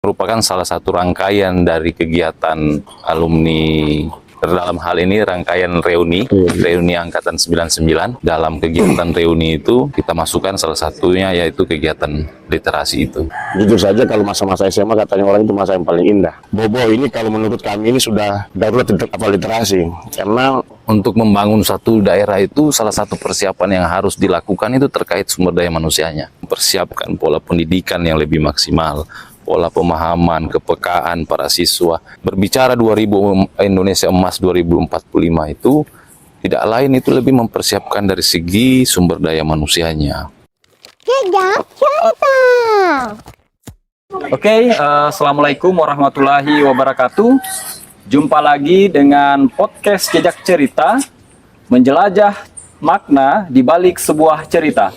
merupakan salah satu rangkaian dari kegiatan alumni. Dalam hal ini rangkaian reuni Angkatan 99. Dalam kegiatan reuni itu kita masukkan salah satunya yaitu kegiatan literasi itu. Jujur saja kalau masa-masa SMA katanya orang itu masa yang paling indah. Bobo ini kalau menurut kami ini sudah darurat literasi. Karena untuk membangun satu daerah itu salah satu persiapan yang harus dilakukan itu terkait sumber daya manusianya. Mempersiapkan pola pendidikan yang lebih maksimal, pola pemahaman, kepekaan para siswa. Berbicara Indonesia Emas 2045 itu tidak lain itu lebih mempersiapkan dari segi sumber daya manusianya. Oke, assalamualaikum warahmatullahi wabarakatuh. Jumpa lagi dengan podcast Jejak Cerita, menjelajah makna di balik sebuah cerita.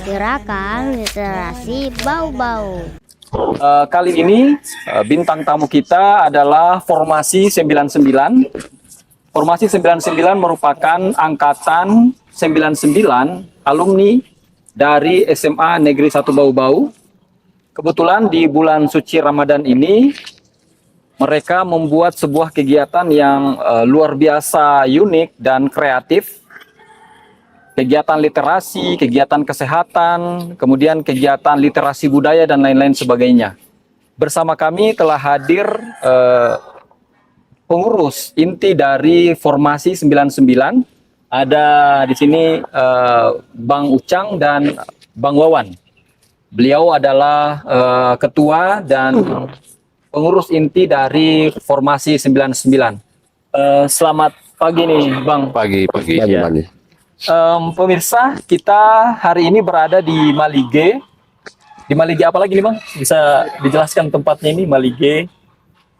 Gerakan literasi bau-bau. Kali ini bintang tamu kita adalah Formasi 99. Formasi 99 merupakan angkatan 99 alumni dari SMA Negeri 1 Bau-Bau. Kebetulan di bulan suci Ramadan ini mereka membuat sebuah kegiatan yang luar biasa unik dan kreatif. Kegiatan literasi, kegiatan kesehatan, kemudian kegiatan literasi budaya dan lain-lain sebagainya. Bersama kami telah hadir pengurus inti dari Formasi 99. Ada di sini Bang Ucang dan Bang Wawan. Beliau adalah ketua dan pengurus inti dari Formasi 99. Selamat pagi nih, Bang. Pagi. Ya. Pemirsa, kita hari ini berada di Malige. Di Malige apa lagi nih, Bang? Bisa dijelaskan tempatnya ini, Malige?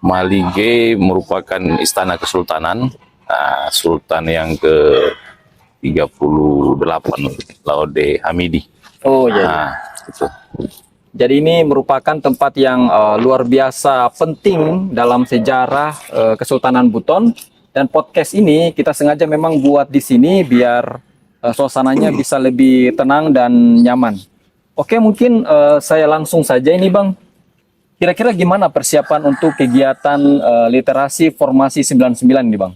Malige merupakan istana kesultanan, Sultan yang ke-38 Laude Hamidi. Oh ya. Gitu. Jadi ini merupakan tempat yang luar biasa penting dalam sejarah Kesultanan Buton. Dan podcast ini kita sengaja memang buat di sini biar suasananya bisa lebih tenang dan nyaman. Oke, mungkin saya langsung saja ini, Bang. Kira-kira gimana persiapan untuk kegiatan literasi Formasi 99 ini, Bang?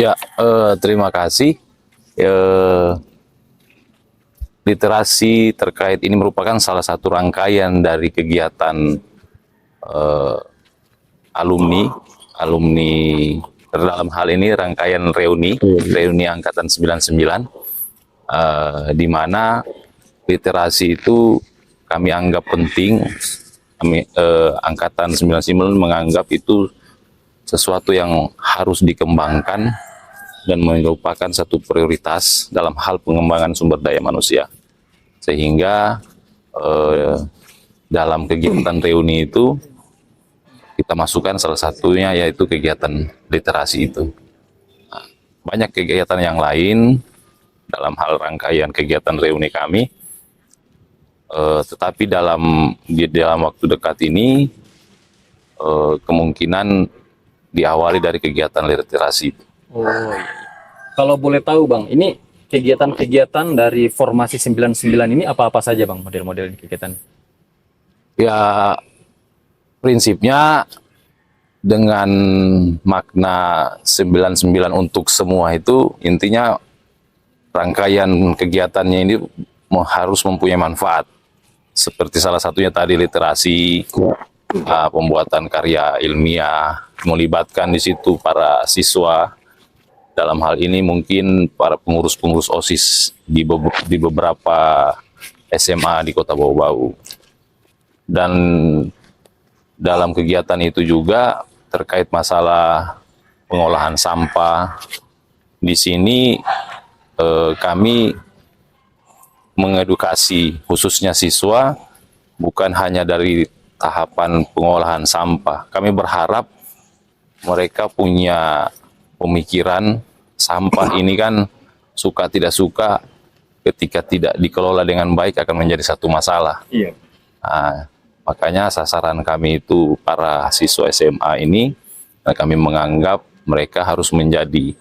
Ya, terima kasih. Literasi terkait ini merupakan salah satu rangkaian dari kegiatan alumni dalam hal ini rangkaian reuni Angkatan 99, di mana literasi itu kami anggap penting. Angkatan 99 menganggap itu sesuatu yang harus dikembangkan dan merupakan satu prioritas dalam hal pengembangan sumber daya manusia. Sehingga dalam kegiatan reuni itu kita masukkan salah satunya yaitu kegiatan literasi itu. Banyak kegiatan yang lain dalam hal rangkaian kegiatan reuni kami, tetapi dalam waktu dekat ini kemungkinan diawali dari kegiatan literasi. Oh iya. Kalau boleh tahu, Bang, ini kegiatan-kegiatan dari Formasi 99 ini apa-apa saja, Bang, model-model kegiatan? Ya, prinsipnya dengan makna 99 untuk semua itu intinya rangkaian kegiatannya ini harus mempunyai manfaat. Seperti salah satunya tadi literasi, pembuatan karya ilmiah, melibatkan di situ para siswa. Dalam hal ini mungkin para pengurus-pengurus OSIS di beberapa SMA di Kota Bau-Bau. Dan dalam kegiatan itu juga terkait masalah pengolahan sampah. Di sini kami mengedukasi khususnya siswa bukan hanya dari tahapan pengolahan sampah. Kami berharap mereka punya pemikiran sampah ini kan suka tidak suka ketika tidak dikelola dengan baik akan menjadi satu masalah. Iya. Nah, Makanya sasaran kami itu para siswa SMA ini, kami menganggap mereka harus menjadi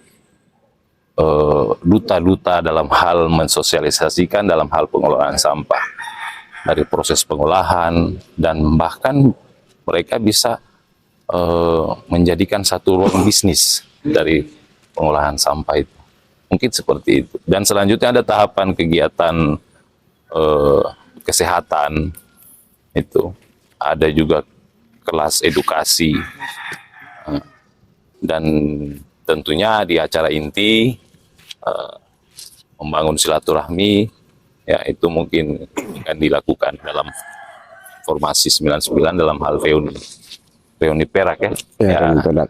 duta-duta dalam hal mensosialisasikan dalam hal pengelolaan sampah. Dari proses pengolahan, dan bahkan mereka bisa menjadikan satu ruang bisnis dari pengolahan sampah itu. Mungkin seperti itu. Dan selanjutnya ada tahapan kegiatan kesehatan, itu ada juga kelas edukasi, dan tentunya di acara inti membangun silaturahmi, ya itu mungkin akan dilakukan dalam formasi 99 dalam hal reuni Perak ya, Ya, ya Perak.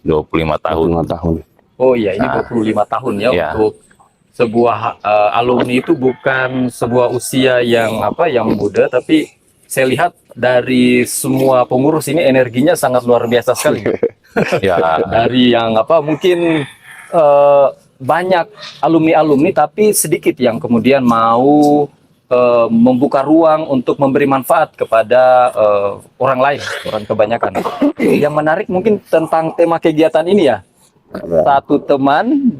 25 tahun. 25 tahun. Oh iya, ini 25 tahun ya, Ya. untuk sebuah alumni itu bukan sebuah usia yang yang muda, tapi saya lihat dari semua pengurus ini energinya sangat luar biasa sekali. Ya, Dari yang mungkin banyak alumni-alumni, tapi sedikit yang kemudian mau membuka ruang untuk memberi manfaat kepada orang lain, orang kebanyakan. Yang menarik mungkin tentang tema kegiatan ini ya, satu teman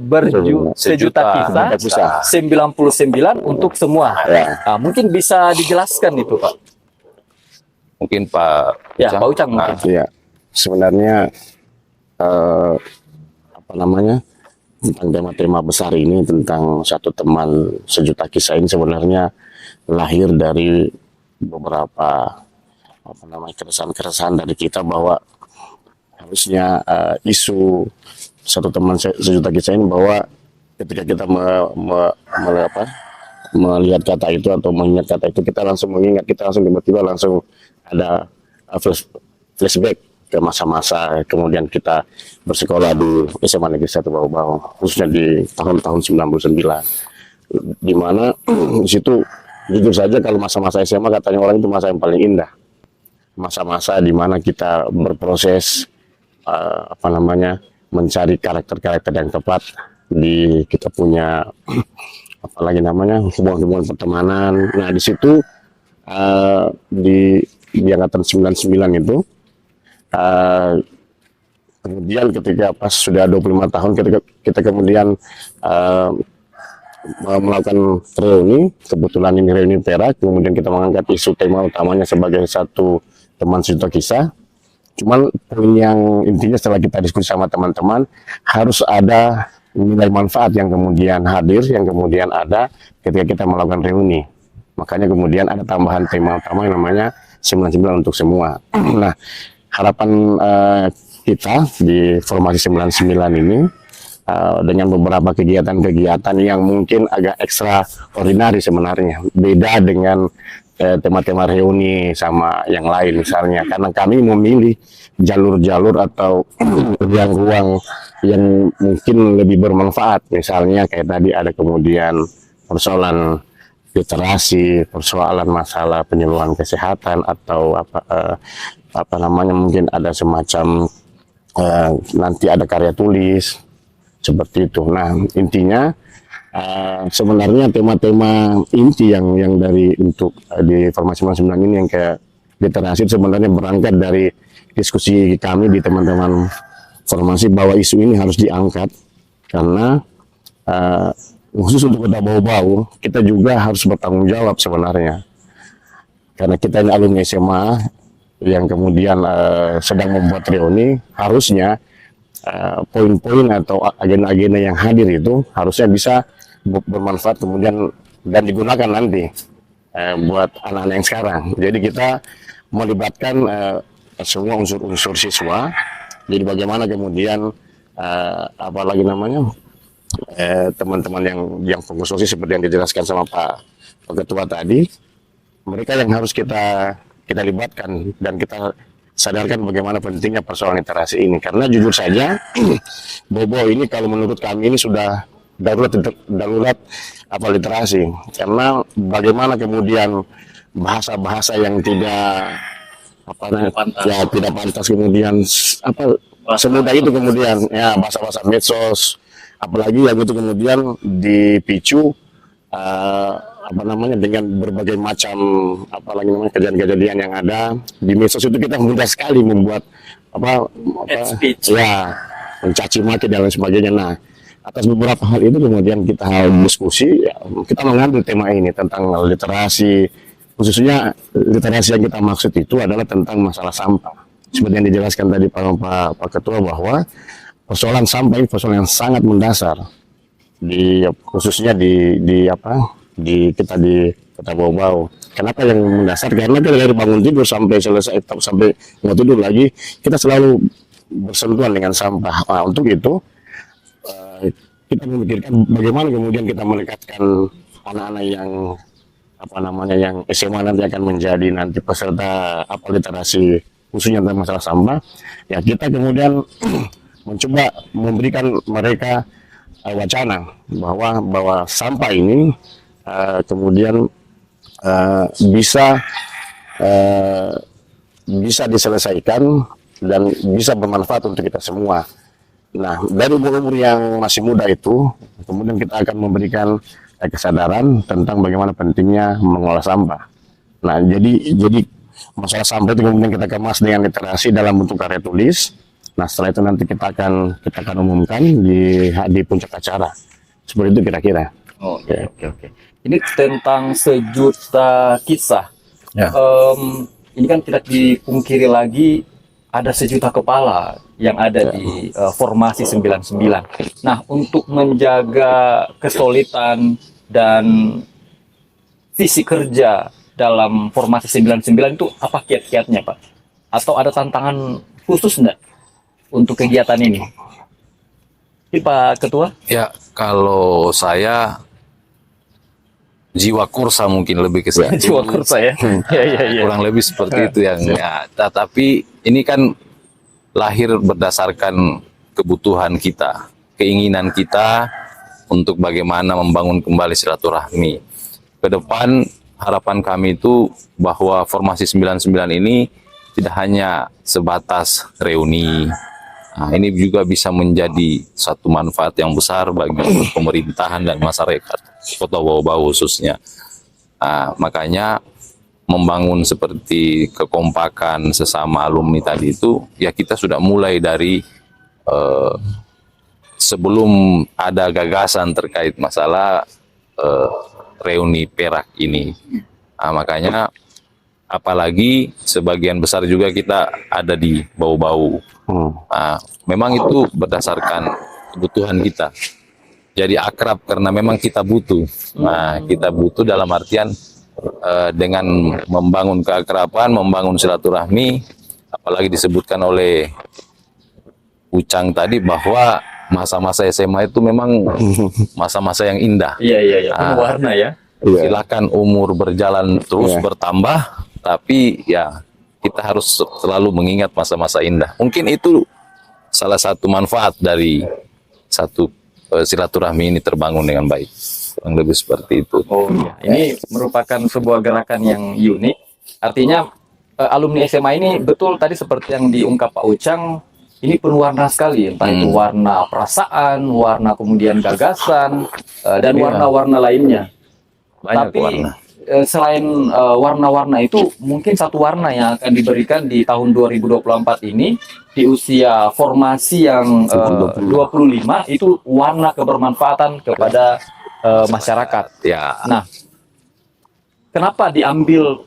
sejuta kisah, 99 untuk semua. Nah, mungkin bisa dijelaskan itu Pak. mungkin Pak Ya, Ucang. Pak Ucang mungkin. Ya, sebenarnya tentang tema-tema besar ini, tentang satu teman sejuta kisah ini sebenarnya lahir dari beberapa keresahan-keresahan dari kita, bahwa harusnya isu satu teman sejuta kisah ini, bahwa ketika kita melihat kata itu atau mengingat kata itu, kita langsung mengingat, kita langsung tiba-tiba langsung ada flashback ke masa-masa kemudian kita bersekolah di SMA Negeri 1 Bau-Bau, khususnya di tahun-tahun 99, di mana di situ jujur saja kalau masa-masa SMA katanya orang itu masa yang paling indah, masa-masa di mana kita berproses mencari karakter-karakter yang tepat di kita punya hubungan-hubungan pertemanan. Nah di situ di angkatan 99 itu, kemudian ketika pas sudah 25 tahun kita kemudian melakukan reuni, kebetulan ini reuni Perak, kemudian kita mengangkat isu tema utamanya sebagai satu teman sejuta kisah. Cuman poin yang intinya setelah kita diskusi sama teman-teman, harus ada nilai manfaat yang kemudian hadir, yang kemudian ada ketika kita melakukan reuni. Makanya kemudian ada tambahan tema utama yang namanya 99 untuk semua. Nah, harapan kita di formasi 99 ini dengan beberapa kegiatan-kegiatan yang mungkin agak ekstraordinari sebenarnya, beda dengan tema-tema reuni sama yang lain misalnya, karena kami memilih jalur-jalur atau ruang-ruang yang mungkin lebih bermanfaat, misalnya kayak tadi ada kemudian persoalan literasi, persoalan masalah penyuluhan kesehatan, atau mungkin ada semacam nanti ada karya tulis seperti itu. Nah intinya sebenarnya tema-tema inti yang dari untuk di formasi 99 ini yang kayak literasi sebenarnya berangkat dari diskusi kami di teman-teman formasi, bahwa isu ini harus diangkat karena khusus untuk Kota Bau-Bau kita juga harus bertanggung jawab sebenarnya, karena kita ini alumni SMA yang kemudian sedang membuat reuni. Harusnya poin-poin atau agenda-agenda yang hadir itu harusnya bisa bermanfaat kemudian dan digunakan nanti buat anak-anak yang sekarang. Jadi kita melibatkan semua unsur-unsur siswa. Jadi bagaimana kemudian teman-teman yang pengurus OSIS seperti yang dijelaskan sama Pak Ketua tadi, mereka yang harus kita libatkan dan kita sadarkan bagaimana pentingnya persoalan literasi ini. Karena jujur saja Bobo ini kalau menurut kami ini sudah darurat literasi, karena bagaimana kemudian bahasa-bahasa yang tidak tidak pantas kemudian semudah itu kemudian ya bahasa-bahasa medsos, apalagi yang itu kemudian dipicu apa namanya, dengan berbagai macam apa lagi namanya kejadian-kejadian yang ada di medsos itu, kita mudah sekali membuat Hate speech. ya, mencaci maki dan lain sebagainya. Nah, atas beberapa hal itu kemudian kita diskusi, ya, kita mengambil tema ini tentang literasi, khususnya literasi yang kita maksud itu adalah tentang masalah sampah. Seperti yang dijelaskan tadi Pak Ketua, bahwa persoalan sampah ini persoalan yang sangat mendasar khususnya di kita di Kota Bau-Bau. Kenapa yang mendasar? Karena kita dari bangun tidur sampai selesai, sampai mau tidur lagi, kita selalu bersentuhan dengan sampah. Nah, untuk itu kita memikirkan bagaimana kemudian kita mendekatkan anak-anak yang yang SMA nanti akan menjadi nanti peserta literasi khususnya tentang masalah sampah. Ya, kita kemudian mencoba memberikan mereka wacana bahwa sampah ini kemudian bisa diselesaikan dan bisa bermanfaat untuk kita semua. Nah, dari umur yang masih muda itu, kemudian kita akan memberikan kesadaran tentang bagaimana pentingnya mengolah sampah. Nah, jadi masalah sampah itu kemudian kita kemas dengan literasi dalam bentuk karya tulis. Nah, setelah itu nanti kita akan umumkan di puncak acara. Seperti itu kira-kira. Oh, oke. Ini tentang sejuta kisah. Ya. Ini kan tidak dipungkiri lagi, ada sejuta kepala yang ada di formasi 99. Nah, untuk menjaga kesulitan dan visi kerja dalam formasi 99 itu apa kiat-kiatnya, Pak? Atau ada tantangan khusus enggak untuk kegiatan ini? Pak Ketua? Ya, kalau saya jiwa kursa mungkin lebih ke sana. Jiwa kursa ya. Ya. Kurang lebih seperti itu yang ya. Tapi ini kan lahir berdasarkan kebutuhan kita, keinginan kita untuk bagaimana membangun kembali silaturahmi. Ke depan harapan kami itu bahwa formasi 99 ini tidak hanya sebatas reuni. Nah, ini juga bisa menjadi satu manfaat yang besar bagi pemerintahan dan masyarakat Kota Bau-Bau khususnya. Nah, makanya membangun seperti kekompakan sesama alumni tadi itu, ya kita sudah mulai dari sebelum ada gagasan terkait masalah reuni Perak ini. Nah, makanya apalagi sebagian besar juga kita ada di Bau-Bau. Nah, memang itu berdasarkan kebutuhan kita. Jadi akrab karena memang kita butuh. Nah, kita butuh dalam artian dengan membangun keakraban, membangun silaturahmi, apalagi disebutkan oleh Ucang tadi bahwa masa-masa SMA itu memang masa-masa yang indah. Iya. Penuh warna ya. Silakan umur berjalan terus bertambah, tapi ya kita harus selalu mengingat masa-masa indah. Mungkin itu salah satu manfaat dari satu silaturahmi ini terbangun dengan baik. Yang lebih seperti itu. Oh iya, ini merupakan sebuah gerakan yang unik. Artinya alumni SMA ini betul tadi seperti yang diungkap Pak Ucang, ini penuh warna sekali. Entah itu warna perasaan, warna kemudian gagasan, dan warna-warna lainnya. Banyak Tapi warna. Selain warna-warna itu, mungkin satu warna yang akan diberikan di tahun 2024 ini di usia formasi yang 25 itu warna kebermanfaatan kepada masyarakat. Ya, Nah, kenapa diambil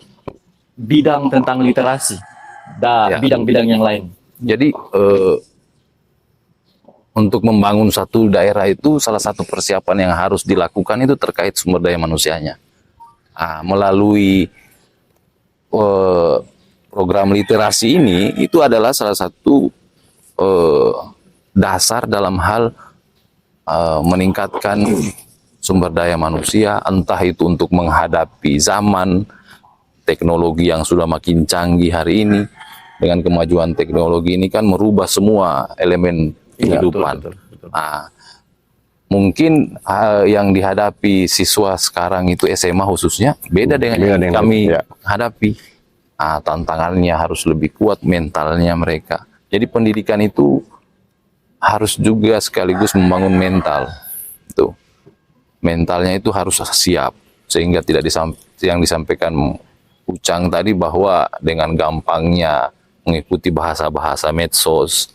bidang tentang literasi dan Ya. bidang-bidang yang lain? jadi untuk membangun satu daerah itu salah satu persiapan yang harus dilakukan itu terkait sumber daya manusianya. Melalui program literasi ini itu adalah salah satu dasar dalam hal meningkatkan sumber daya manusia, entah itu untuk menghadapi zaman teknologi yang sudah makin canggih hari ini. Dengan kemajuan teknologi ini kan merubah semua elemen kehidupan. Betul. Nah, mungkin yang dihadapi siswa sekarang itu SMA khususnya beda dengan yang kami hadapi. Tantangannya harus lebih kuat mentalnya mereka. Jadi pendidikan itu harus juga sekaligus membangun mental. Mentalnya itu harus siap. sehingga tidak yang disampaikan Ucang tadi bahwa dengan gampangnya mengikuti bahasa-bahasa medsos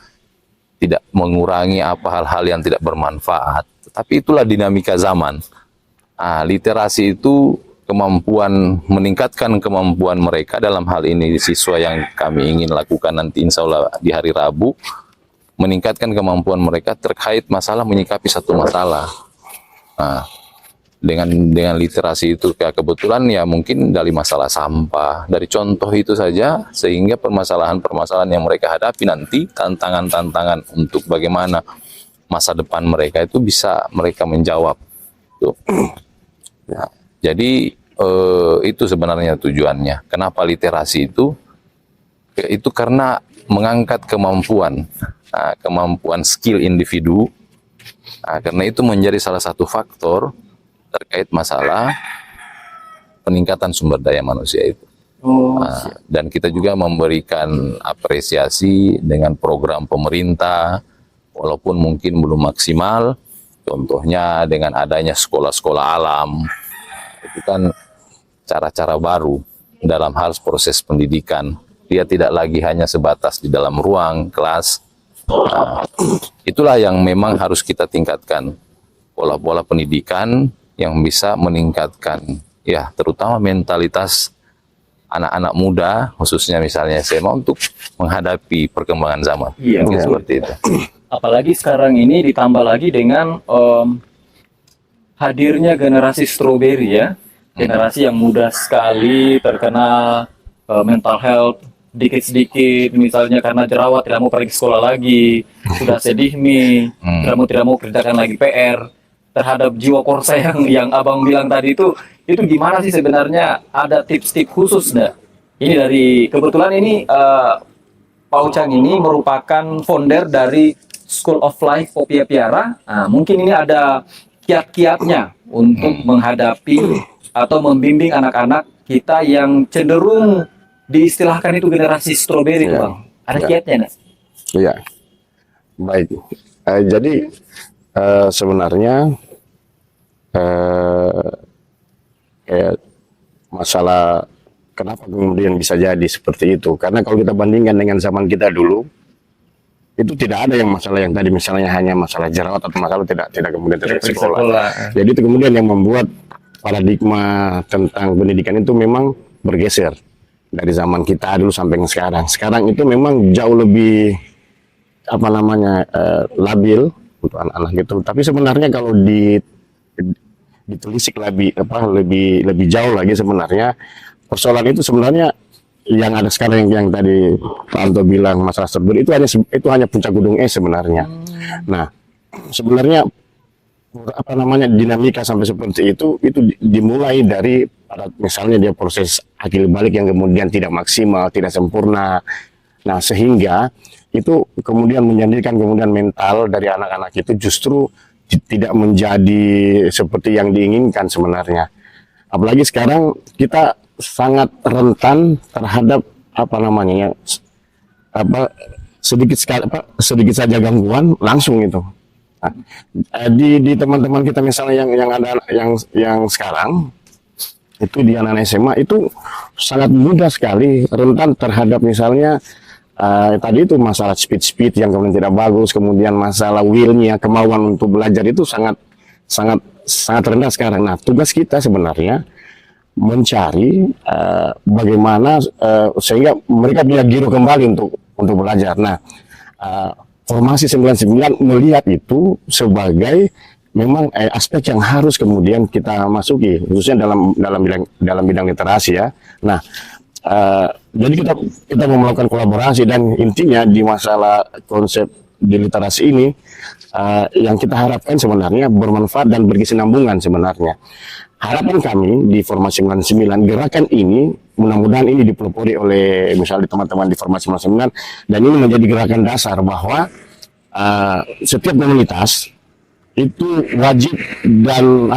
tidak mengurangi apa hal-hal yang tidak bermanfaat, tapi itulah dinamika zaman. Literasi itu meningkatkan kemampuan mereka dalam hal ini siswa yang kami ingin lakukan nanti insya Allah di hari Rabu, meningkatkan kemampuan mereka terkait masalah menyikapi satu masalah. Dengan literasi itu kebetulan ya mungkin dari masalah sampah, dari contoh itu saja, sehingga permasalahan-permasalahan yang mereka hadapi nanti, tantangan-tantangan untuk bagaimana masa depan mereka itu bisa mereka menjawab. Tuh. Ya, jadi itu sebenarnya tujuannya. Kenapa literasi itu? Itu karena mengangkat kemampuan skill individu. Karena itu menjadi salah satu faktor terkait masalah peningkatan sumber daya manusia itu. Dan kita juga memberikan apresiasi dengan program pemerintah, walaupun mungkin belum maksimal. Contohnya dengan adanya sekolah-sekolah alam, itu kan cara-cara baru dalam hal proses pendidikan. Dia tidak lagi hanya sebatas di dalam ruang kelas. Itulah yang memang harus kita tingkatkan, pola-pola pendidikan yang bisa meningkatkan ya terutama mentalitas anak-anak muda, khususnya misalnya SMA, untuk menghadapi perkembangan zaman. Iya, seperti itu. Apalagi sekarang ini ditambah lagi dengan hadirnya generasi strawberry ya, generasi yang mudah sekali terkena mental health sedikit-sedikit, misalnya karena jerawat tidak mau pergi sekolah lagi, sudah sedih nih, tidak mau kerjakan lagi PR. Terhadap jiwa korsa yang abang bilang tadi itu gimana sih sebenarnya? Ada tips-tips khusus nggak? Ini kebetulan ini Pak Ucang ini merupakan founder dari School of Life Popia Piara. Mungkin ini ada kiat-kiatnya untuk menghadapi atau membimbing anak-anak kita yang cenderung diistilahkan itu generasi strawberry, Bang. Ada kiatnya nggak? Iya, baik. Jadi sebenarnya kayak masalah kenapa kemudian bisa jadi seperti itu, karena kalau kita bandingkan dengan zaman kita dulu, itu tidak ada yang masalah yang tadi misalnya hanya masalah jerawat atau masalah tidak kemudian tidak sekolah. Jadi itu kemudian yang membuat paradigma tentang pendidikan itu memang bergeser dari zaman kita dulu sampai sekarang. Sekarang itu memang jauh lebih labil untuk anak-anak gitu. Tapi sebenarnya kalau ditelisik lebih jauh lagi, sebenarnya persoalan itu sebenarnya yang ada sekarang yang tadi Pak Anto bilang masalah strawberry itu hanya puncak gunung es sebenarnya. Nah, sebenarnya dinamika sampai seperti itu dimulai dari misalnya dia proses akil balik yang kemudian tidak maksimal, tidak sempurna. Nah, sehingga itu kemudian menjadikan kemudian mental dari anak-anak itu justru tidak menjadi seperti yang diinginkan sebenarnya. Apalagi sekarang kita sangat rentan terhadap sedikit saja gangguan langsung itu. Nah, di teman-teman kita misalnya yang sekarang itu di anak SMA itu sangat mudah sekali rentan terhadap misalnya tadi itu masalah speed yang kemudian tidak bagus, kemudian masalah will-nya, kemauan untuk belajar itu sangat rendah sekarang. Nah, tugas kita sebenarnya mencari bagaimana sehingga mereka punya giro kembali untuk belajar. Nah, formasi 99 melihat itu sebagai memang aspek yang harus kemudian kita masuki, khususnya dalam bidang literasi ya. Nah, jadi kita mau melakukan kolaborasi, dan intinya di masalah konsep di literasi ini yang kita harapkan sebenarnya bermanfaat dan berkesinambungan sebenarnya. Harapan kami di Formasi 99, gerakan ini mudah-mudahan ini dipelopori oleh misalnya teman-teman di Formasi 99, dan ini menjadi gerakan dasar bahwa setiap komunitas itu wajib dan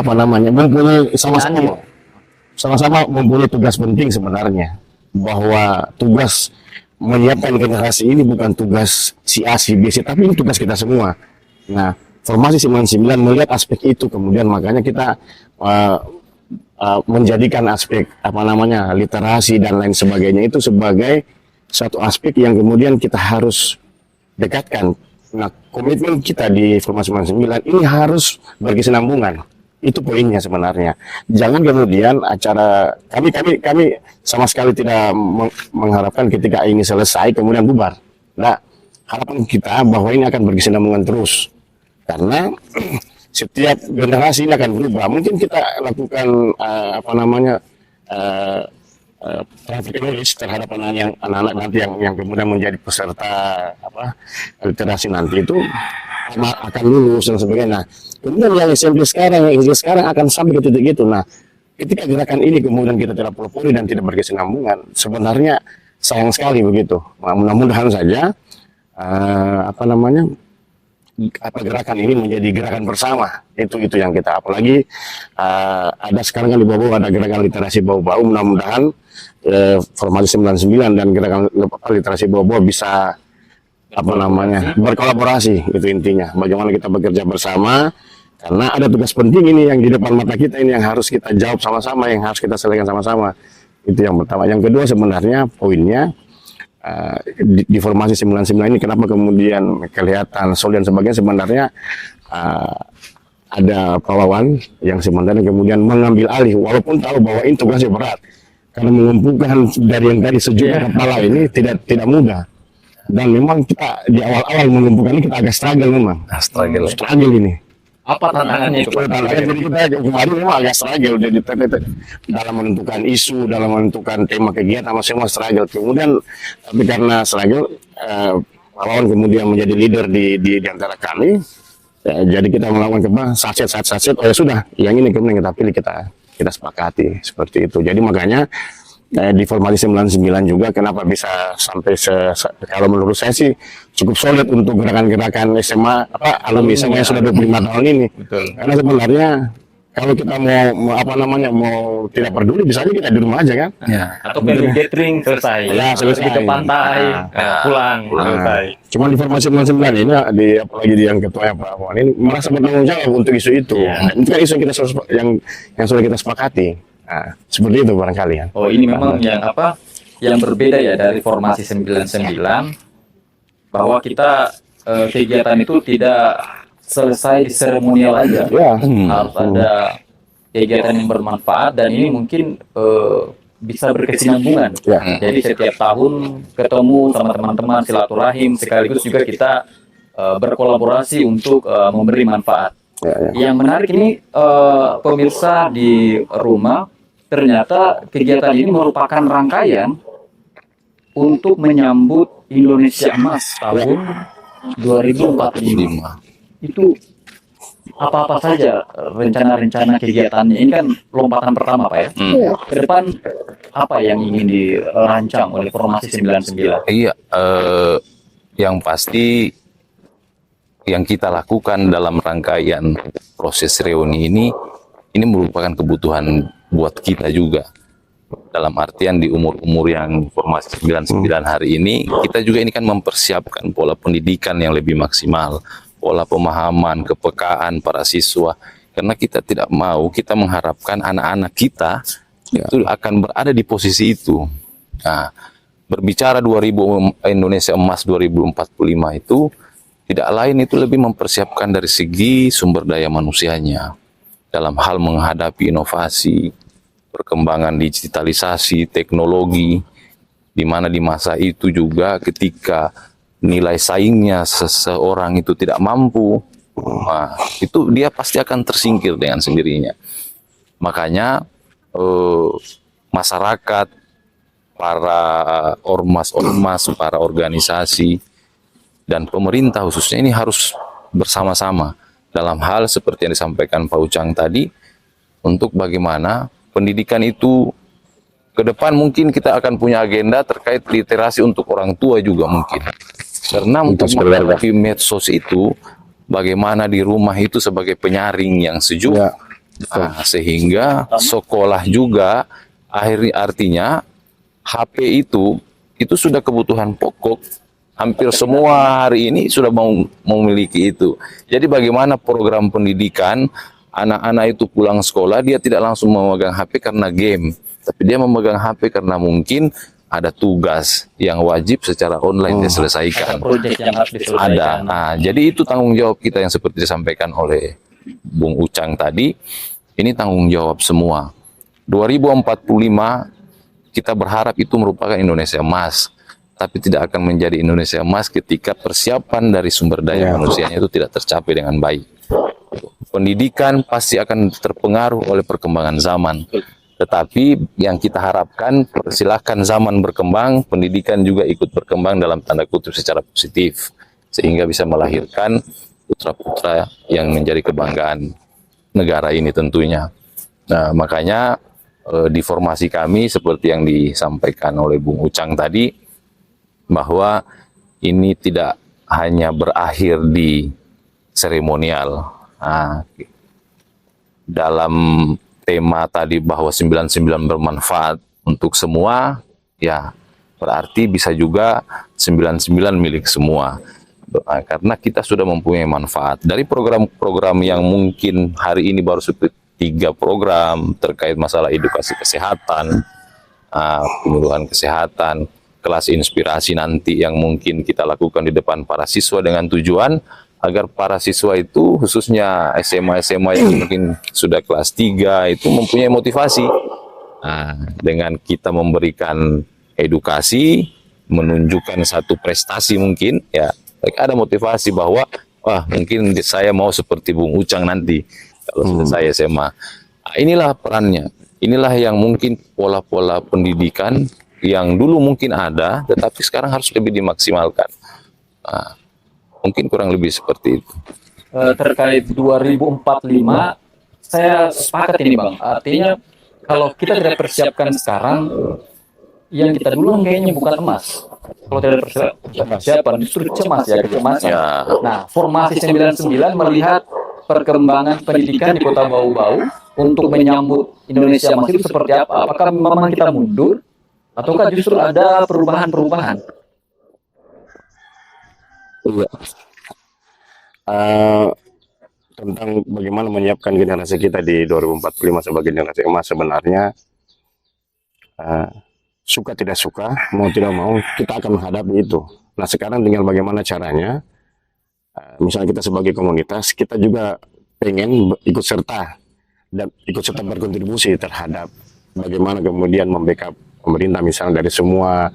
mempunyai sama-sama mempunyai tugas penting sebenarnya, bahwa tugas menyiapkan generasi ini bukan tugas si A, si B, si, tapi ini tugas kita semua. Nah, Formasi 99 melihat aspek itu, kemudian makanya kita menjadikan aspek apa namanya literasi dan lain sebagainya itu sebagai satu aspek yang kemudian kita harus dekatkan. Nah, komitmen kita di Formasi 99 ini harus berkesinambungan. Itu poinnya sebenarnya. Jangan kemudian acara kami sama sekali tidak mengharapkan ketika ini selesai kemudian bubar. Nah, harapan kita bahwa ini akan berkesinambungan terus. Karena setiap generasi ini akan berubah. Mungkin kita lakukan traffic knowledge terhadap anak-anak nanti yang kemudian menjadi peserta literasi nanti itu akan lulus dan sebagainya. Nah, kemudian yang SMP sekarang, yang SD sekarang akan sampai ke titik itu. Nah, ketika gerakan ini kemudian kita tidak pelopori dan tidak berkesinambungan, sebenarnya sayang sekali begitu. Nah, mudah-mudahan saja gerakan ini menjadi gerakan bersama. Itu yang kita, apalagi ada sekarang kan di Bau-Bau ada gerakan literasi Bau-Bau. Mudah-mudahan Formasi 99 dan gerakan literasi Bau-Bau bisa berkolaborasi. Itu intinya, bagaimana kita bekerja bersama, karena ada tugas penting ini yang di depan mata kita ini yang harus kita jawab sama-sama, yang harus kita selesaikan sama-sama. Itu yang pertama. Yang kedua sebenarnya poinnya di Formasi 99 ini kenapa kemudian kelihatan solid dan sebagainya, sebenarnya ada pahlawan yang sebenarnya kemudian mengambil alih walaupun tahu bahwa ini tugasnya berat, karena mengumpulkan dari yang tadi sejuta kepala ini tidak mudah, dan memang kita di awal-awal mengumpulkan ini kita agak struggle memang. Struggle ini. Apa tantangannya itu? Jadi kita kemarin memang agak struggle dalam menentukan isu, dalam menentukan tema kegiatan, semua struggle. Kemudian tapi karena struggle, pahlawan kemudian menjadi leader di antara kami. Jadi kita melakukan saset. Oh ya sudah, yang ini kemudian kita pilih, kita sepakati seperti itu. Jadi makanya di Formasi 99 juga kenapa bisa sampai kalau menurut saya sih cukup solid untuk gerakan-gerakan SMA alumni SMA yang sudah 25 tahun ini. Betul. Karena sebenarnya kalau kita mau tidak peduli bisa aja kita di rumah aja kan. Ya. Atau pergi gathering selesai. Ya, selesai. Pergi ke pantai, pulang selesai. Cuma di Formasi 99 ini apalagi di yang ketuanya Pak Wan ini merasa bertanggung jawab untuk isu itu. Ya. Itu kan isu yang sudah kita sepakati. Nah, seperti itu barangkali ya. Oh, ini memang yang berbeda ya dari Formasi 99, bahwa kita kegiatan itu tidak selesai di seremonial aja. Ya. Harus ada kegiatan yang bermanfaat, dan ini mungkin bisa berkesinambungan. Ya. Jadi setiap tahun ketemu sama teman-teman, silaturahim, sekaligus juga kita berkolaborasi untuk memberi manfaat. Ya. Yang menarik ini pemirsa di rumah, ternyata kegiatan ini merupakan rangkaian untuk menyambut Indonesia Emas tahun 2045. Itu apa-apa saja rencana-rencana kegiatannya? Ini kan lompatan pertama, Pak ya. Ke depan apa yang ingin dirancang oleh Formasi 99? Iya, yang pasti yang kita lakukan dalam rangkaian proses reuni ini merupakan kebutuhan buat kita juga. Dalam artian di umur-umur yang Formasi 99 hari ini, kita juga ini kan mempersiapkan pola pendidikan yang lebih maksimal, pola pemahaman, kepekaan para siswa. Karena kita tidak mau, kita mengharapkan anak-anak kita itu akan berada di posisi itu. Nah, berbicara Indonesia Emas 2045 itu tidak lain itu lebih mempersiapkan dari segi sumber daya manusianya dalam hal menghadapi inovasi, perkembangan digitalisasi, teknologi, di mana di masa itu juga ketika nilai saingnya seseorang itu tidak mampu, nah, itu dia pasti akan tersingkir dengan sendirinya. Makanya masyarakat, para ormas-ormas, para organisasi, dan pemerintah khususnya ini harus bersama-sama dalam hal seperti yang disampaikan Pak Ucang tadi, untuk bagaimana pendidikan itu ke depan mungkin kita akan punya agenda terkait literasi untuk orang tua juga mungkin. Karena untuk menghadapi medsos itu, bagaimana di rumah itu sebagai penyaring yang sejuk, sehingga sekolah juga artinya HP itu sudah kebutuhan pokok. Hampir semua hari ini sudah mau memiliki itu. Jadi bagaimana program pendidikan anak-anak itu pulang sekolah, dia tidak langsung memegang HP karena game, tapi dia memegang HP karena mungkin ada tugas yang wajib secara online dia selesaikan. Proyek yang harus diselesaikan. Ada. Nah, jadi itu tanggung jawab kita yang seperti disampaikan oleh Bung Ucang tadi. Ini tanggung jawab semua. 2045 kita berharap itu merupakan Indonesia emas, tapi tidak akan menjadi Indonesia emas ketika persiapan dari sumber daya manusianya itu tidak tercapai dengan baik. Pendidikan pasti akan terpengaruh oleh perkembangan zaman. Tetapi yang kita harapkan, silakan zaman berkembang, pendidikan juga ikut berkembang dalam tanda kutip secara positif, sehingga bisa melahirkan putra-putra yang menjadi kebanggaan negara ini tentunya. Nah, makanya di formasi kami seperti yang disampaikan oleh Bung Ucang tadi, bahwa ini tidak hanya berakhir di seremonial. Nah, dalam tema tadi bahwa 99 bermanfaat untuk semua, ya berarti bisa juga 99 milik semua. Karena kita sudah mempunyai manfaat dari program-program yang mungkin hari ini baru seperti 3 program terkait masalah edukasi kesehatan, penyuluhan kesehatan, kelas inspirasi nanti yang mungkin kita lakukan di depan para siswa dengan tujuan agar para siswa itu khususnya SMA yang mungkin sudah kelas 3 itu mempunyai motivasi. Dengan kita memberikan edukasi, menunjukkan satu prestasi mungkin, ya mereka ada motivasi bahwa wah mungkin saya mau seperti Bung Ucang nanti kalau sudah saya SMA. Inilah perannya. Inilah yang mungkin pola-pola pendidikan yang dulu mungkin ada, tetapi sekarang harus lebih dimaksimalkan. Mungkin kurang lebih seperti itu. Terkait 2045, saya sepakat ini Bang. Artinya kalau kita tidak persiapkan sekarang, yang kita dulu kayaknya bukan emas. Kalau tidak persiapan, justru cemas ya, kecemasan. Nah, formasi 99 melihat perkembangan pendidikan di Kota Bau-Bau untuk menyambut Indonesia emas itu seperti apa? Apakah memang kita mundur? Ataukah justru ada perubahan-perubahan? Tentang bagaimana menyiapkan generasi kita di 2045 sebagai generasi emas, sebenarnya suka tidak suka, mau tidak mau, kita akan menghadapi itu. Nah, sekarang tinggal bagaimana caranya. Misalnya kita sebagai komunitas, kita juga pengen ikut serta dan ikut serta berkontribusi terhadap bagaimana kemudian membackup pemerintah, misalnya dari semua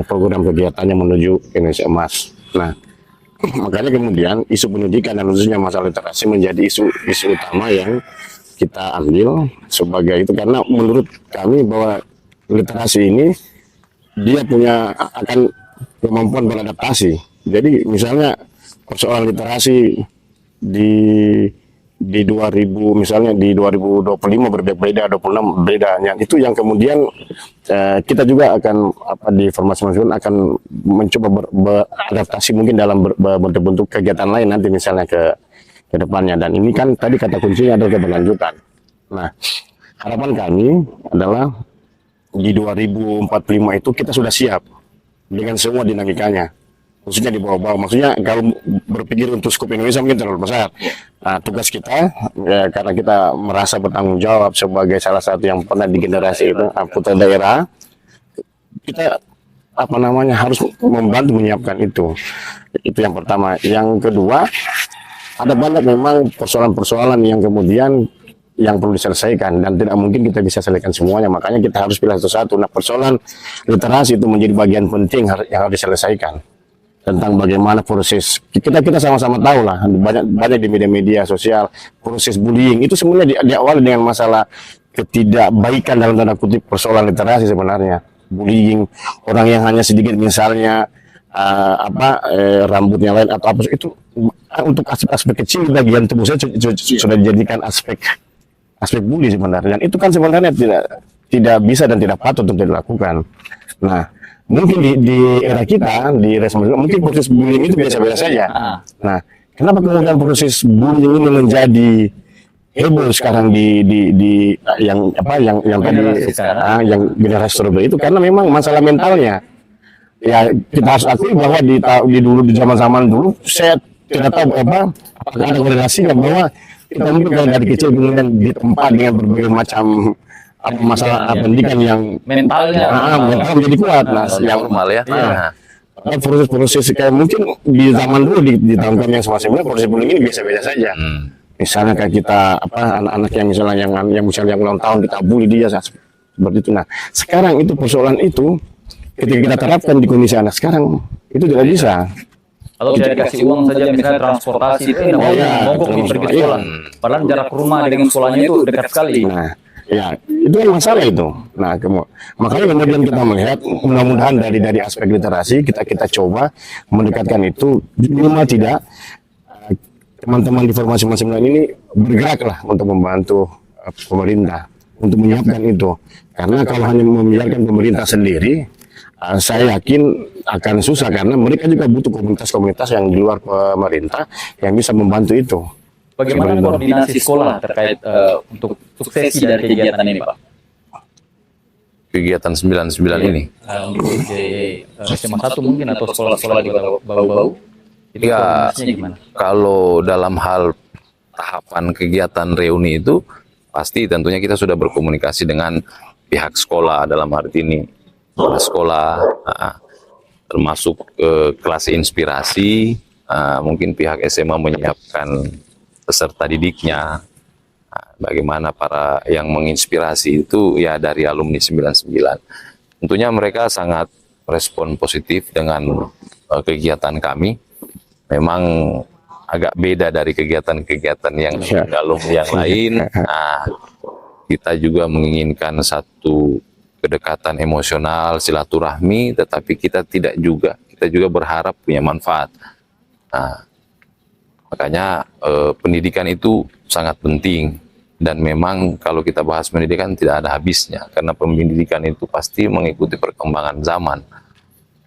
program kegiatannya menuju Indonesia emas. Nah, makanya kemudian isu pendidikan dan khususnya masalah literasi menjadi isu utama yang kita ambil sebagai itu, karena menurut kami bahwa literasi ini dia punya akan kemampuan beradaptasi. Jadi misalnya persoalan literasi di 2000 misalnya di 2025 berbeda, 26 berbeda. Itu yang kemudian kita juga akan di formasi akan mencoba beradaptasi mungkin dalam bentuk kegiatan lain nanti misalnya ke depannya. Dan ini kan tadi kata kuncinya adalah keberlanjutan. Nah, harapan kami adalah di 2045 itu kita sudah siap dengan semua dinamikanya, khususnya di bawah-bawah. Maksudnya kalau berpikir untuk skup Indonesia mungkin terlalu besar. Nah, tugas kita ya, karena kita merasa bertanggung jawab sebagai salah satu yang pernah di generasi itu putra daerah, kita harus membantu menyiapkan itu. Itu yang pertama. Yang kedua, ada banyak memang persoalan-persoalan yang kemudian yang perlu diselesaikan dan tidak mungkin kita bisa selesaikan semuanya, makanya kita harus pilih satu-satu. Nah, persoalan literasi itu menjadi bagian penting yang harus diselesaikan. Tentang bagaimana proses kita sama-sama tahu lah, banyak di media-media sosial proses bullying itu sebenarnya diawali dengan masalah ketidakbaikan dalam tanda kutip persoalan literasi sebenarnya. Bullying orang yang hanya sedikit misalnya rambutnya lain atau apa itu untuk aspek-aspek kecil bagian tubuh saya sudah dijadikan aspek bully sebenarnya. Dan itu kan sebenarnya tidak bisa dan tidak patut untuk dilakukan. Nah, mungkin di era kita di respons mungkin proses bullying itu biasa-biasa saja. Nah, kenapa kemudian proses bullying ini menjadi heboh sekarang di yang tadi yang generasi strawberry itu? Karena memang masalah mentalnya. Ya, kita harus akui bahwa di zaman dulu saya tidak tahu apakah ada korelasinya bahwa kita mungkin kalau dari kecil kemudian ditempa dengan berbagai macam masalah pendidikan yang mentalnya mental menjadi kuat. Nah, yang normal ya. Nah, proses-proses kayak mungkin di zaman dulu di tahun-tahun yang semasa proses bullying ini biasa-biasa saja. Misalnya kayak kita anak-anak yang misalnya yang ulang tahun kita bully dia seperti itu. Nah, sekarang itu persoalan itu ketika kita terapkan di kondisi anak sekarang itu tidak bisa. atau bisa dikasih uang saja misalnya transportasi itu mogok nih pergi ke sekolah. Padahal jarak rumah dengan sekolahnya itu dekat sekali. Nah, ya itu kan masalah itu. Nah, makanya kemudian kita melihat mudah-mudahan dari aspek literasi kita coba mendekatkan itu minimal tidak teman-teman di formasi masing-masing ini bergeraklah untuk membantu pemerintah untuk menyiapkan itu. Karena kalau hanya membiarkan pemerintah sendiri, saya yakin akan susah karena mereka juga butuh komunitas-komunitas yang di luar pemerintah yang bisa membantu itu. Bagaimana koordinasi sekolah terkait untuk suksesi dari kegiatan ini, Pak? kegiatan 99 ini. Untuk SMA 1 mungkin atau sekolah-sekolah di Bau-Bau, itu Ya, koordinasinya gimana? kalau dalam hal tahapan kegiatan reuni itu, pasti tentunya kita sudah berkomunikasi dengan pihak sekolah dalam arti ini. Sekolah, termasuk kelas inspirasi, mungkin pihak SMA menyiapkan peserta didiknya. Bagaimana para yang menginspirasi itu ya dari alumni 99. Tentunya mereka sangat respon positif dengan kegiatan kami. Memang agak beda dari kegiatan-kegiatan yang alumni yang lain. Nah, kita juga menginginkan satu kedekatan emosional, silaturahmi, tetapi kita juga berharap punya manfaat. Nah, makanya pendidikan itu sangat penting. Dan memang kalau kita bahas pendidikan tidak ada habisnya, karena pendidikan itu pasti mengikuti perkembangan zaman.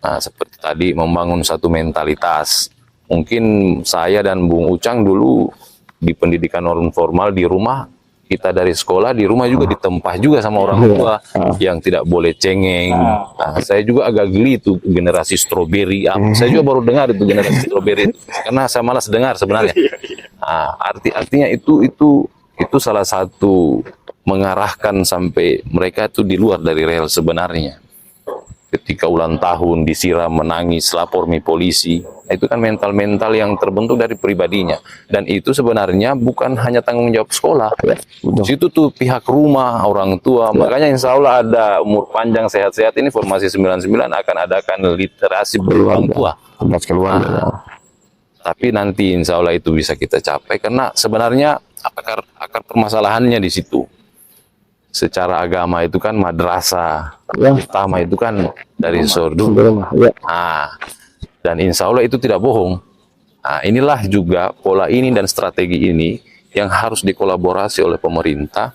Nah, seperti tadi membangun satu mentalitas. Mungkin saya dan Bung Ucang dulu di pendidikan non formal di rumah, kita dari sekolah di rumah juga ditempah juga sama orang tua yang tidak boleh cengeng. Nah, saya juga agak geli itu generasi stroberi. Saya juga baru dengar itu generasi stroberi karena saya malas dengar sebenarnya. Nah, artinya itu salah satu mengarahkan sampai mereka itu di luar dari rel sebenarnya. Ketika ulang tahun disiram, menangis, lapor polisi, itu kan mental-mental yang terbentuk dari pribadinya. Dan itu sebenarnya bukan hanya tanggung jawab sekolah. Situ tuh pihak rumah, orang tua. Makanya insya Allah ada umur panjang, sehat-sehat ini formasi 99 akan adakan literasi berulang tua. Tapi nanti insya Allah itu bisa kita capai karena sebenarnya akar permasalahannya di situ. Secara agama itu kan madrasah utama itu kan dari sordu. Dan insya Allah itu tidak bohong. Nah, inilah juga pola ini dan strategi ini yang harus dikolaborasi oleh pemerintah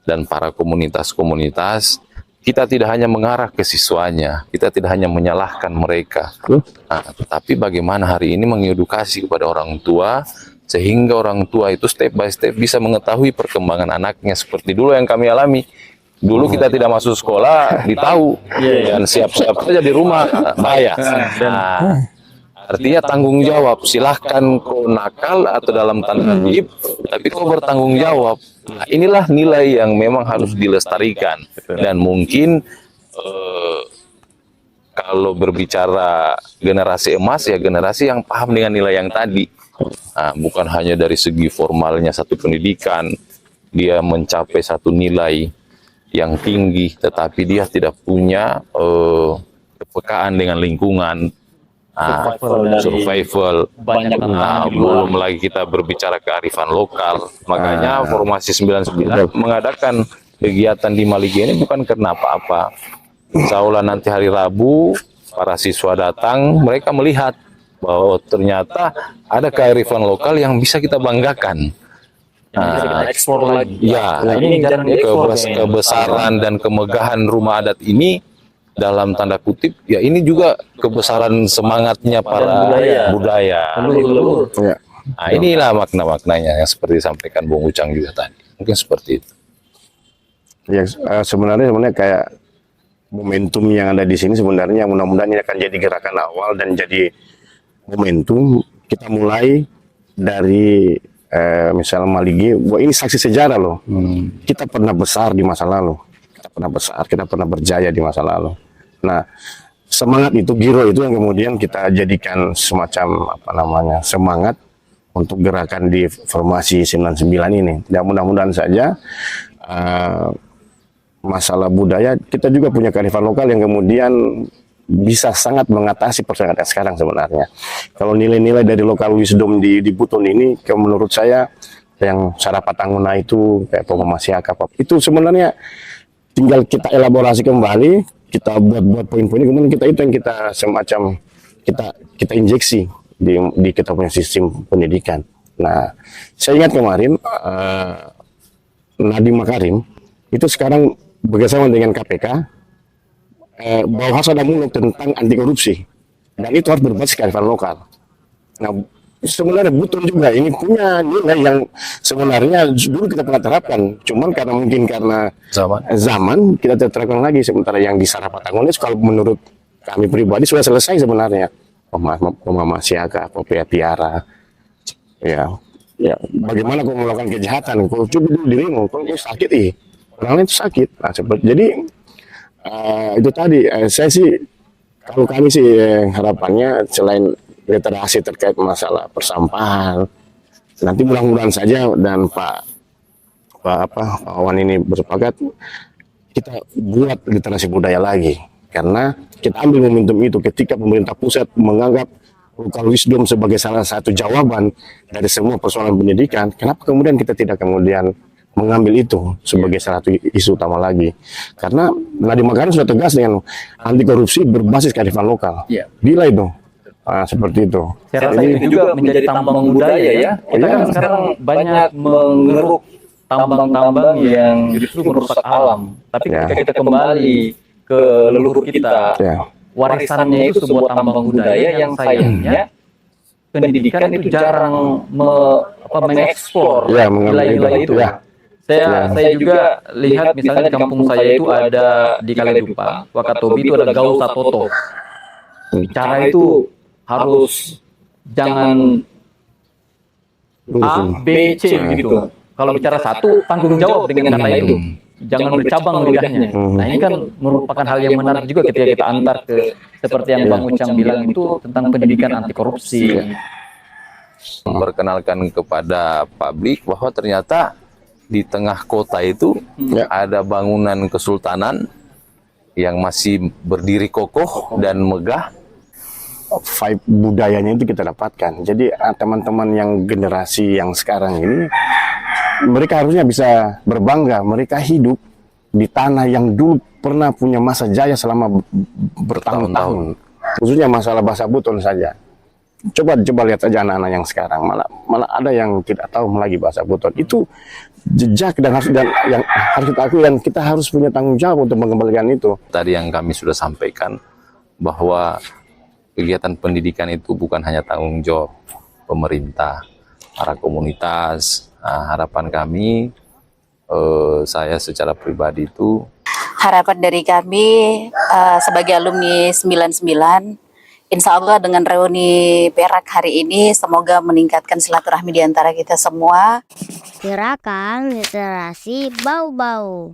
dan para komunitas-komunitas. Kita tidak hanya mengarah ke siswanya, kita tidak hanya menyalahkan mereka, tetapi bagaimana hari ini mengedukasi kepada orang tua, sehingga orang tua itu step by step bisa mengetahui perkembangan anaknya. Seperti dulu yang kami alami. Dulu kita tidak masuk sekolah, ditahu, dan siap-siap saja di rumah, bahaya. Nah, artinya tanggung jawab, silahkan kau nakal atau dalam tanda kutip, tapi kau bertanggung jawab. Nah, inilah nilai yang memang harus dilestarikan. Dan mungkin kalau berbicara generasi emas, ya generasi yang paham dengan nilai yang tadi. Nah, bukan hanya dari segi formalnya satu pendidikan, dia mencapai satu nilai yang tinggi, tetapi dia tidak punya kepekaan dengan lingkungan, survival, belum lagi kita berbicara kearifan lokal. Makanya formasi 99 mengadakan kegiatan di Maligi ini bukan karena apa-apa. Insya Allah nanti hari Rabu para siswa datang, mereka melihat bahwa ternyata ada kearifan lokal yang bisa kita banggakan. Ekspor lagi. Ya, ini kebesaran dan kemegahan rumah adat ini dalam tanda kutip, ya ini juga kebesaran semangatnya para budaya. Nah, inilah makna-maknanya yang seperti disampaikan Bung Ucang juga tadi. Mungkin seperti itu. Ya, sebenarnya kayak momentum yang ada di sini sebenarnya mudah-mudahan ini akan jadi gerakan awal dan jadi momentum kita mulai dari misalnya Maligi, wah ini saksi sejarah loh. Kita pernah besar di masa lalu, kita pernah berjaya di masa lalu. Nah, semangat itu, giro itu yang kemudian kita jadikan semacam semangat untuk gerakan di formasi 99 ini. Dan mudah-mudahan saja masalah budaya, kita juga punya kearifan lokal yang kemudian bisa sangat mengatasi persoalan sekarang sebenarnya. Kalau nilai-nilai dari lokal wisdom di Buton ini, menurut saya yang Sarapatanguna itu kayak Pomamasiaka, itu sebenarnya tinggal kita elaborasi kembali, kita buat poin-poinnya, kemudian kita itu yang kita semacam kita injeksi di kita punya sistem pendidikan. Nah, saya ingat kemarin Nadiem Makarim itu sekarang bekerjasama dengan KPK bahwa ada muluk tentang anti korupsi, dan itu harus berbasis kearifan lokal. Nah, sebenarnya Buton juga ini punya nilai yang sebenarnya dulu kita pernah terapkan, cuman karena zaman kita tidak terapkan lagi. Sementara yang di Sarapatanguna kalau menurut kami pribadi sudah selesai sebenarnya. Pomamasiaka, Popea Tiara, ya bagaimana kau melakukan kejahatan, kau coba dulu dirimu, kau sakit orang lain itu sakit. Nah, jadi itu tadi, saya sih, kalau kami sih harapannya selain literasi terkait masalah persampahan, nanti mudah-mudahan saja dan Pak Wawan ini bersepakat kita buat literasi budaya lagi, karena kita ambil momentum itu ketika pemerintah pusat menganggap local wisdom sebagai salah satu jawaban dari semua persoalan pendidikan. Kenapa kemudian kita tidak kemudian mengambil itu sebagai salah satu isu utama lagi? Karena Nadiem Makarim sudah tegas dengan anti korupsi berbasis kearifan lokal. Bila itu seperti itu. Saya rasa itu juga menjadi tambang budaya ya. Kita kan sekarang banyak mengeruk tambang-tambang yang justru merusak alam. Tapi ketika kita kembali ke leluhur kita, warisannya itu sebuah tambang budaya yang sayangnya pendidikan itu jarang mengeksplor nilai-nilai itu. Saya juga lihat misalnya di kampung saya itu ada di Kaledupa, Wakatobi itu ada Gausa Toto. Bicara itu harus jangan A, B, C gitu. Kalau bicara satu, tanggung jawab dengan kata itu. Jangan bercabang lidahnya. Nah, ini kan merupakan hal yang menarik juga ketika kita antar ke seperti yang Bang Ucang bilang itu tentang pendidikan anti korupsi. Memperkenalkan kepada publik bahwa ternyata di tengah kota itu ada bangunan kesultanan yang masih berdiri kokoh dan megah. Vibe budayanya itu kita dapatkan. Jadi teman-teman yang generasi yang sekarang ini, mereka harusnya bisa berbangga. Mereka hidup di tanah yang dulu pernah punya masa jaya selama bertahun-tahun. Khususnya masalah bahasa Buton saja. Coba lihat saja anak-anak yang sekarang, malah ada yang tidak tahu lagi bahasa Buton. Itu jejak yang harus kita akui, dan kita harus punya tanggung jawab untuk mengembalikan itu. Tadi yang kami sudah sampaikan bahwa kegiatan pendidikan itu bukan hanya tanggung jawab pemerintah, para komunitas. Nah, harapan kami, saya secara pribadi itu, harapan dari kami sebagai alumni 99, insya Allah dengan reuni Perak hari ini semoga meningkatkan silaturahmi di antara kita semua. Gerakan literasi bau-bau.